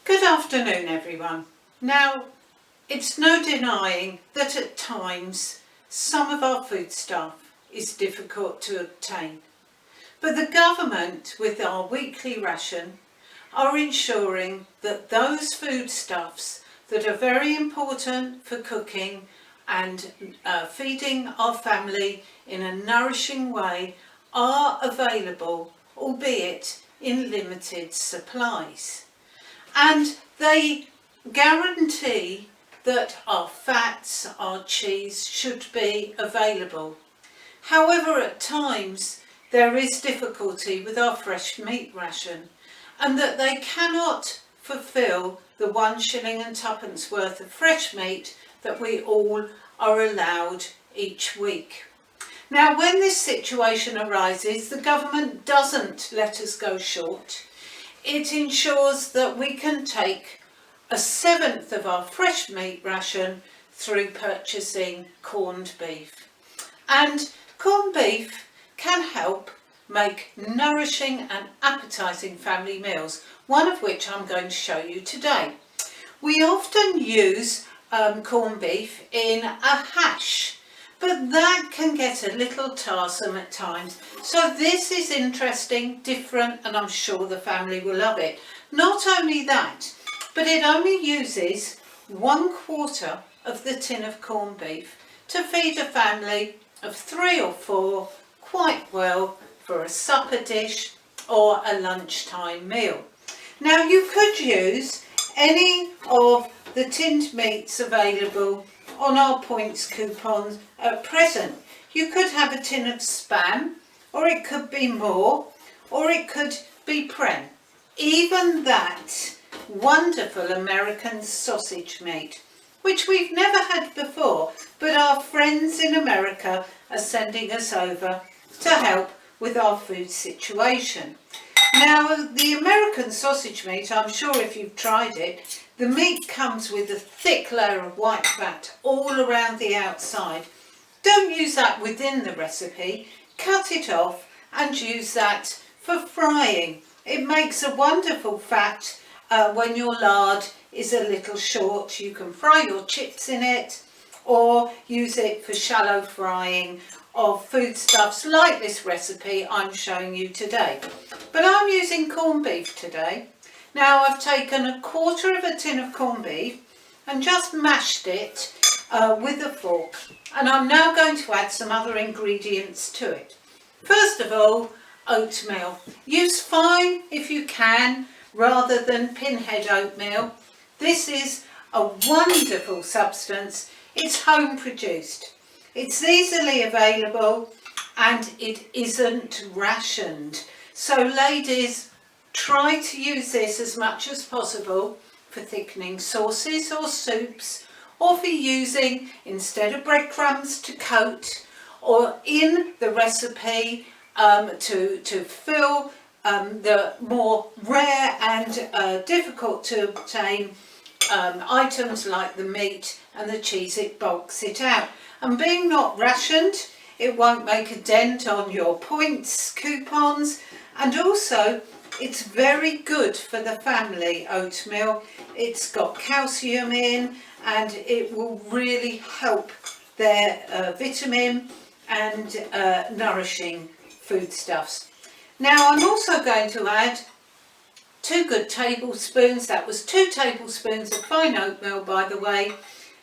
Good afternoon everyone. Now, it's no denying that at times some of our foodstuff is difficult to obtain, but the government with our weekly ration are ensuring that those foodstuffs that are very important for cooking and feeding our family in a nourishing way are available, albeit in limited supplies. And they guarantee that our fats, our cheese should be available. However, at times there is difficulty with our fresh meat ration, and that they cannot fulfil the 1 shilling and twopence worth of fresh meat that we all are allowed each week. Now, when this situation arises, the government doesn't let us go short. It ensures that we can take 1/7 of our fresh meat ration through purchasing corned beef. And corned beef can help make nourishing and appetising family meals, one of which I'm going to show you today. We often use corned beef in a hash, but that can get a little tiresome at times. So this is interesting, different, and I'm sure the family will love it. Not only that, but it only uses 1/4 of the tin of corned beef to feed a family of 3 or 4 quite well for a supper dish or a lunchtime meal. Now, you could use any of the tinned meats available on our points coupons at present. You could have a tin of Spam, or it could be more, or it could be Pren. Even that wonderful American sausage meat, which we've never had before, but our friends in America are sending us over to help with our food situation. Now, the American sausage meat, I'm sure if you've tried it, the meat comes with a thick layer of white fat all around the outside. Don't use that within the recipe. Cut it off and use that for frying. It makes a wonderful fat when your lard is a little short. You can fry your chips in it or use it for shallow frying of foodstuffs like this recipe I'm showing you today. But I'm using corned beef today. Now, I've taken 1/4 of a tin of corned beef and just mashed it with a fork, and I'm now going to add some other ingredients to it. First of all, oatmeal. Use fine if you can rather than pinhead oatmeal. This is a wonderful substance. It's home produced. It's easily available and it isn't rationed. So ladies, try to use this as much as possible for thickening sauces or soups, or for using instead of breadcrumbs to coat, or in the recipe to fill the more rare and difficult to obtain items like the meat and the cheese. It bulks it out, and being not rationed, it won't make a dent on your points coupons, and also it's very good for the family, oatmeal. It's got calcium in and it will really help their vitamin and nourishing foodstuffs. Now, I'm also going to add 2 good tablespoons, that was 2 tablespoons of fine oatmeal by the way,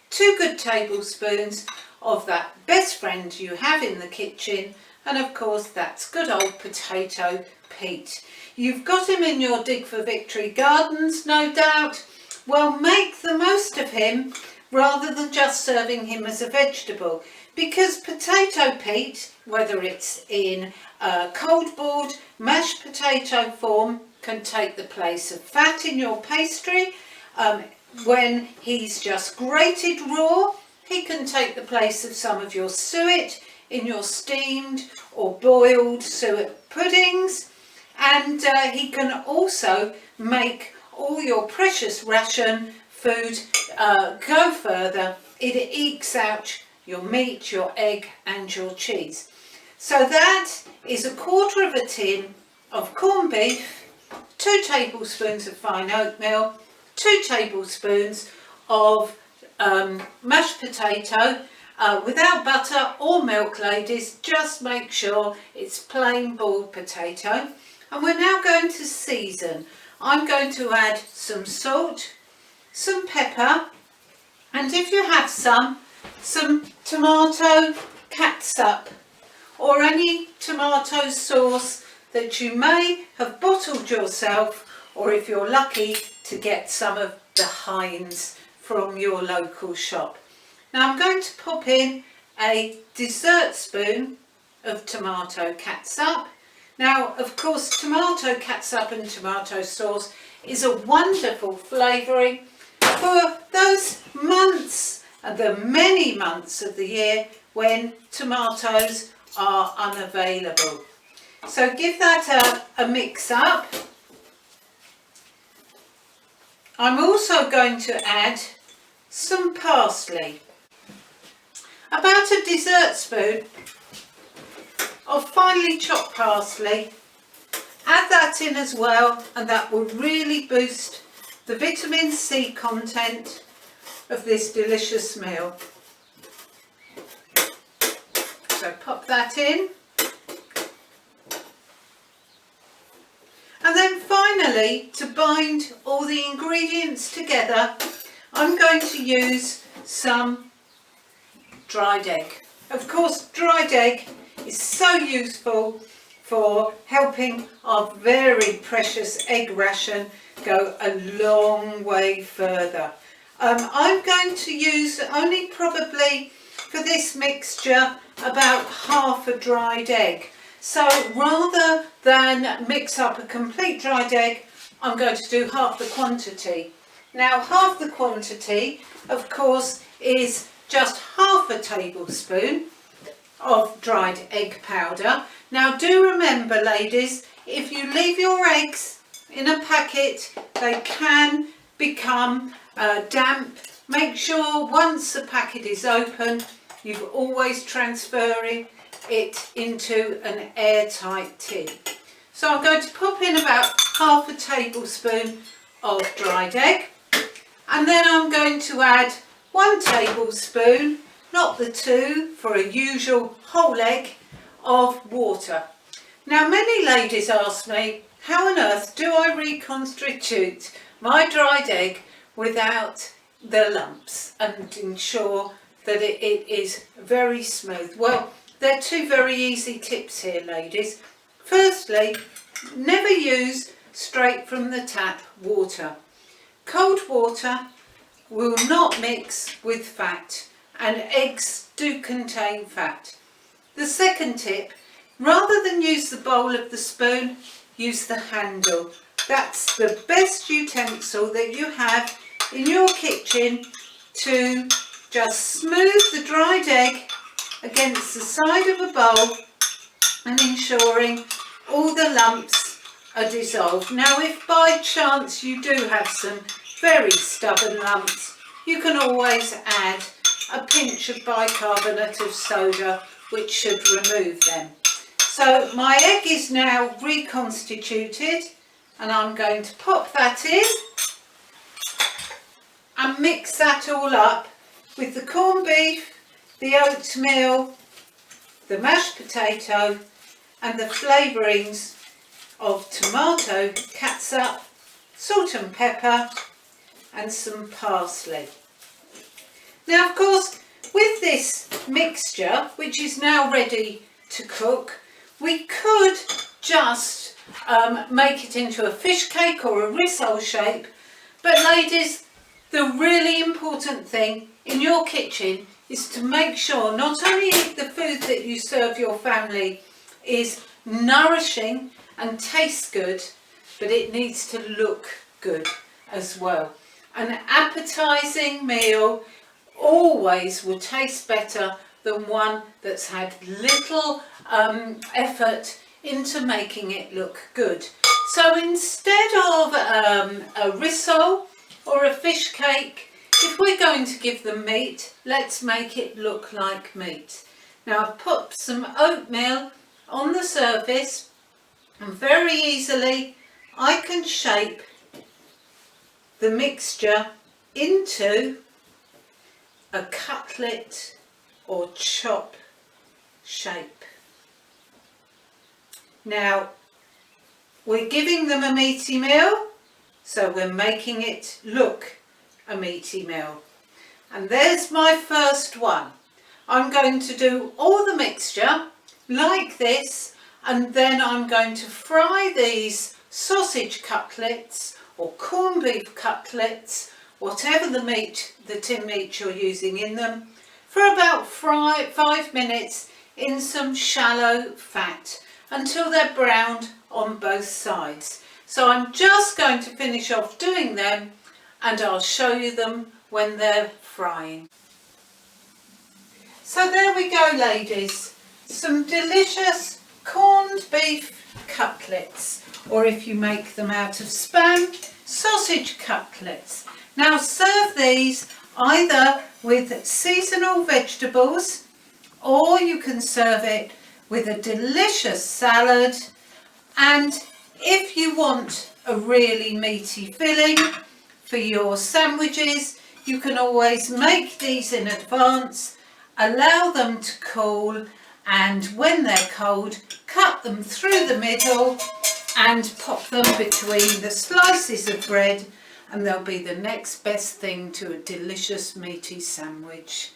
2 good tablespoons of that best friend you have in the kitchen, and of course that's good old potato Pete. You've got him in your Dig for Victory gardens, no doubt. Well, make the most of him rather than just serving him as a vegetable, because potato Pete, whether it's in cold boiled mashed potato form, can take the place of fat in your pastry. When he's just grated raw, he can take the place of some of your suet in your steamed or boiled suet puddings. And he can also make all your precious ration food go further. It ekes out your meat, your egg and your cheese. So that is 1/4 of a tin of corned beef, 2 tablespoons of fine oatmeal, 2 tablespoons of mashed potato without butter or milk, ladies. Just make sure it's plain boiled potato. And we're now going to season. I'm going to add some salt, some pepper, and if you have some tomato catsup or any tomato sauce that you may have bottled yourself, or if you're lucky to get some of the Heinz from your local shop. Now I'm going to pop in a dessert spoon of tomato catsup. Now, of course, tomato catsup and tomato sauce is a wonderful flavouring for those months, the many months of the year when tomatoes are unavailable. So give that a mix up. I'm also going to add some parsley. About a dessert spoon of finely chopped parsley. Add that in as well, and that will really boost the vitamin C content of this delicious meal. So pop that in. And then finally, to bind all the ingredients together, I'm going to use some dried egg. Of course, dried egg is so useful for helping our very precious egg ration go a long way further. I'm going to use only probably for this mixture about half a dried egg. So rather than mix up a complete dried egg, I'm going to do half the quantity. Now half the quantity, of course, is just half a tablespoon of dried egg powder. Now do remember, ladies, if you leave your eggs in a packet, they can become damp. Make sure once the packet is open, you've always transferring it into an airtight tin. So I'm going to pop in about half a tablespoon of dried egg, and then I'm going to add 1 tablespoon, not the 2 for a usual whole egg, of water. Now many ladies ask me, how on earth do I reconstitute my dried egg without the lumps and ensure that it is very smooth? Well, there are 2 very easy tips here, ladies. Firstly, never use straight from the tap water. Cold water will not mix with fat, and eggs do contain fat. The second tip, rather than use the bowl of the spoon, use the handle. That's the best utensil that you have in your kitchen to just smooth the dried egg against the side of a bowl and ensuring all the lumps are dissolved. Now if by chance you do have some very stubborn lumps, you can always add a pinch of bicarbonate of soda, which should remove them. So my egg is now reconstituted, and I'm going to pop that in and mix that all up with the corned beef, the oatmeal, the mashed potato, and the flavourings of tomato catsup, salt and pepper, and some parsley. Now of course, with this mixture, which is now ready to cook, we could just make it into a fish cake or a risole shape, but ladies, the really important thing in your kitchen is to make sure not only the food that you serve your family is nourishing and tastes good, but it needs to look good as well. An appetizing meal always will taste better than one that's had little effort into making it look good. So instead of a risole or a fish cake, if we're going to give them meat, let's make it look like meat. Now I've put some oatmeal on the surface, and very easily I can shape the mixture into a cutlet or chop shape. Now, we're giving them a meaty meal, so we're making it look a meaty meal. And there's my first one. I'm going to do all the mixture like this, and then I'm going to fry these sausage cutlets or corned beef cutlets, whatever the meat, the tin meat you're using in them, for about 5 minutes in some shallow fat until they're browned on both sides. So I'm just going to finish off doing them and I'll show you them when they're frying. So there we go, ladies, some delicious corned beef cutlets, or if you make them out of Spam, sausage cutlets. Now serve these either with seasonal vegetables, or you can serve it with a delicious salad, and if you want a really meaty filling for your sandwiches, you can always make these in advance, allow them to cool, and when they're cold, cut them through the middle and pop them between the slices of bread, and they'll be the next best thing to a delicious meaty sandwich.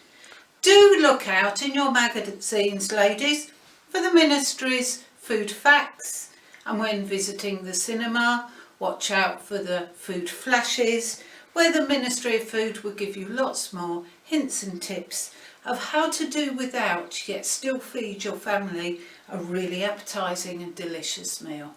Do look out in your magazines, ladies, for the Ministry's food facts, and when visiting the cinema, watch out for the food flashes, where the Ministry of Food will give you lots more hints and tips of how to do without, yet still feed your family a really appetising and delicious meal.